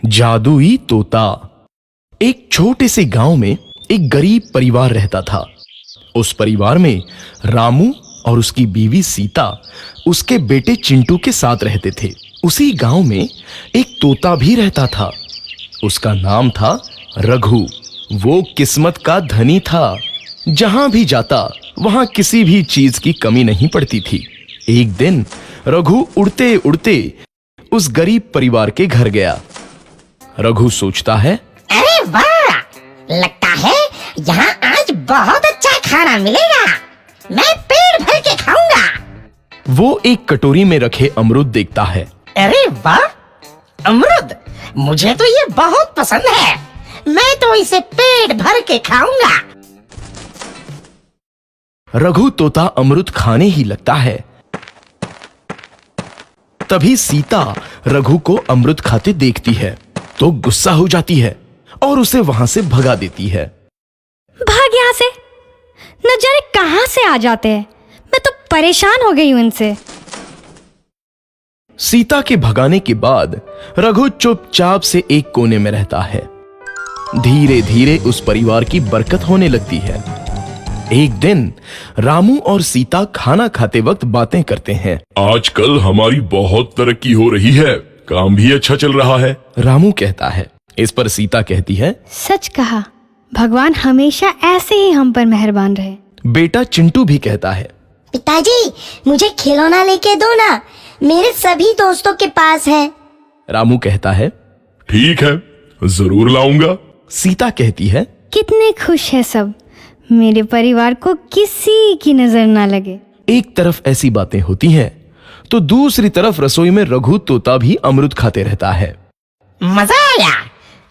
जादुई तोता। एक छोटे से गांव में एक गरीब परिवार रहता था। उस परिवार में रामू और उसकी बीवी सीता उसके बेटे चिंटू के साथ रहते थे। उसी गांव में एक तोता भी रहता था। उसका नाम था रघु। वो किस्मत का धनी था। जहां भी जाता वहां किसी भी चीज की कमी नहीं पड़ती थी। एक दिन रघु उड़ते उड़ते उस गरीब परिवार के घर गया। रघु सोचता है, अरे वाह, लगता है यहाँ आज बहुत अच्छा खाना मिलेगा। मैं पेट भर के खाऊंगा। वो एक कटोरी में रखे अमरूद देखता है। अरे वाह, अमरूद, मुझे तो ये बहुत पसंद है। मैं तो इसे पेट भर के खाऊंगा। रघु तोता अमरूद खाने ही लगता है। तभी सीता रघु को अमरूद खाते देखती है तो गुस्सा हो जाती है और उसे वहां से भगा देती है। भाग यहाँ से, न जाने कहां से आ जाते हैं। मैं तो परेशान हो गई हूं इनसे। सीता के भगाने के बाद रघु चुपचाप से एक कोने में रहता है। धीरे धीरे उस परिवार की बरकत होने लगती है। एक दिन रामू और सीता खाना खाते वक्त बातें करते हैं। आजकल हमारी बहुत तरक्की हो रही है, काम भी अच्छा चल रहा है। रामू कहता है। इस पर सीता कहती है, सच कहा, भगवान हमेशा ऐसे ही हम पर मेहरबान रहे। बेटा चिंटू भी कहता है, पिताजी, मुझे खिलौना लेके दो ना, मेरे सभी दोस्तों के पास है। रामू कहता है, ठीक है, जरूर लाऊंगा। सीता कहती है, कितने खुश है सब, मेरे परिवार को किसी की नजर ना लगे। एक तरफ ऐसी बातें होती हैं तो दूसरी तरफ रसोई में रघु तोता भी अमरूद खाते रहता है। मजा आया,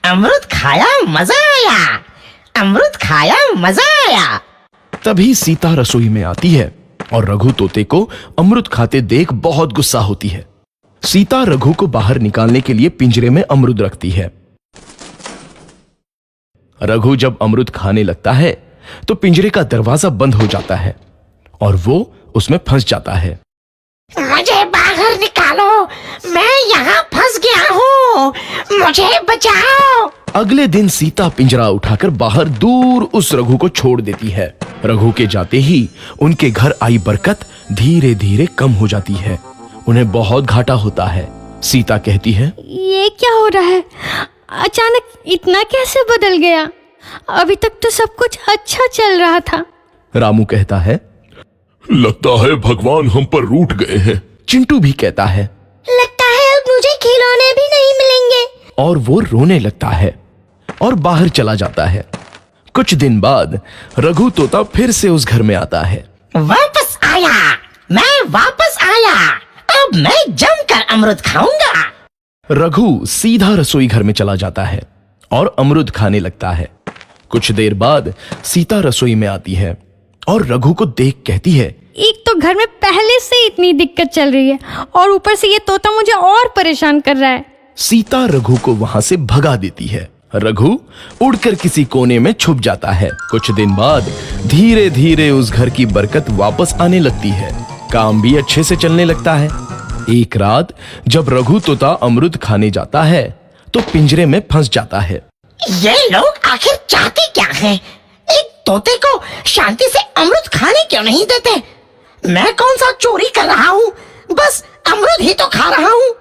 अमरूद खाया, मजा आया, अमरूद खाया, मजा आया। तभी सीता रसोई में आती है और रघु तोते को अमरूद खाते देख बहुत गुस्सा होती है। सीता रघु को बाहर निकालने के लिए पिंजरे में अमरूद रखती है। रघु जब अमरूद खाने लगता है तो पिंजरे का दरवाजा बंद हो जाता है और वो उसमें फंस जाता है। मुझे बाहर निकालो, मैं यहाँ फंस गया हूँ, मुझे बचाओ। अगले दिन सीता पिंजरा उठाकर बाहर दूर उस रघु को छोड़ देती है। रघु के जाते ही उनके घर आई बरकत धीरे धीरे कम हो जाती है। उन्हें बहुत घाटा होता है। सीता कहती है, ये क्या हो रहा है? अचानक इतना कैसे बदल गया? अभी तक तो सब कुछ अच्छा चल रहा था। रामू कहता है, लगता है भगवान हम पर रूठ गए हैं। चिंटू भी कहता है, लगता है अब मुझे खिलौने भी नहीं मिलेंगे। और वो रोने लगता है और बाहर चला जाता है। कुछ दिन बाद रघु तोता फिर से उस घर में आता है। वापस आया, मैं वापस आया, अब मैं जमकर अमरूद खाऊंगा। रघु सीधा रसोई घर में चला जाता है और अमरूद खाने लगता है। कुछ देर बाद सीता रसोई में आती है और रघु को देख कहती है, एक तो घर में पहले से इतनी दिक्कत चल रही है और ऊपर से ये तोता मुझे और परेशान कर रहा है। सीता रघु को वहां से भगा देती है। रघु उड़कर किसी कोने में छुप जाता है। कुछ दिन बाद धीरे धीरे उस घर की बरकत वापस आने लगती है। काम भी अच्छे से चलने लगता है। एक रात जब रघु तोता अमरूद खाने जाता है तो पिंजरे में फंस जाता है। ये लोग आखिर चाहते क्या हैं? एक तोते को शांति से अमरूद खाने क्यों नहीं देते? मैं कौन सा चोरी कर रहा हूँ? बस अमरूद ही तो खा रहा हूँ।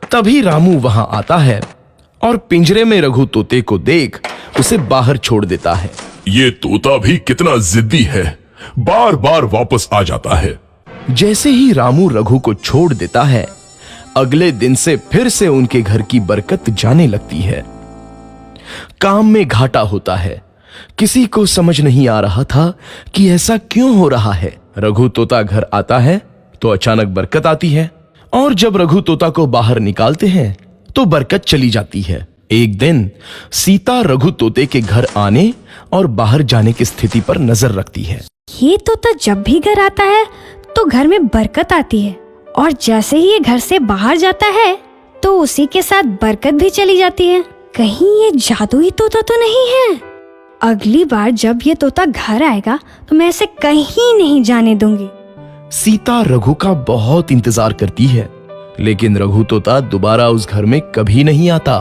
तभी रामू वहां आता है और पिंजरे में रघु तोते को देख उसे बाहर छोड़ देता है। ये तोता भी कितना जिद्दी है, बार बार वापस आ जाता है। जैसे ही रामू रघु को छोड़ देता है, अगले दिन से फिर से उनके घर की बरकत जाने लगती है। काम में घाटा होता है। किसी को समझ नहीं आ रहा था कि ऐसा क्यों हो रहा है। रघु तोता घर आता है तो अचानक बरकत आती है और जब रघु तोता को बाहर निकालते हैं तो बरकत चली जाती है। एक दिन सीता रघु तोते के घर आने और बाहर जाने की स्थिति पर नजर रखती है। ये तोता जब भी घर आता है तो घर में बरकत आती है और जैसे ही ये घर से बाहर जाता है तो उसी के साथ बरकत भी चली जाती है। कहीं ये जादुई तोता तो नहीं है? अगली बार जब ये तोता घर आएगा तो मैं इसे कहीं नहीं जाने दूंगी। सीता रघु का बहुत इंतजार करती है लेकिन रघु तोता दोबारा उस घर में कभी नहीं आता।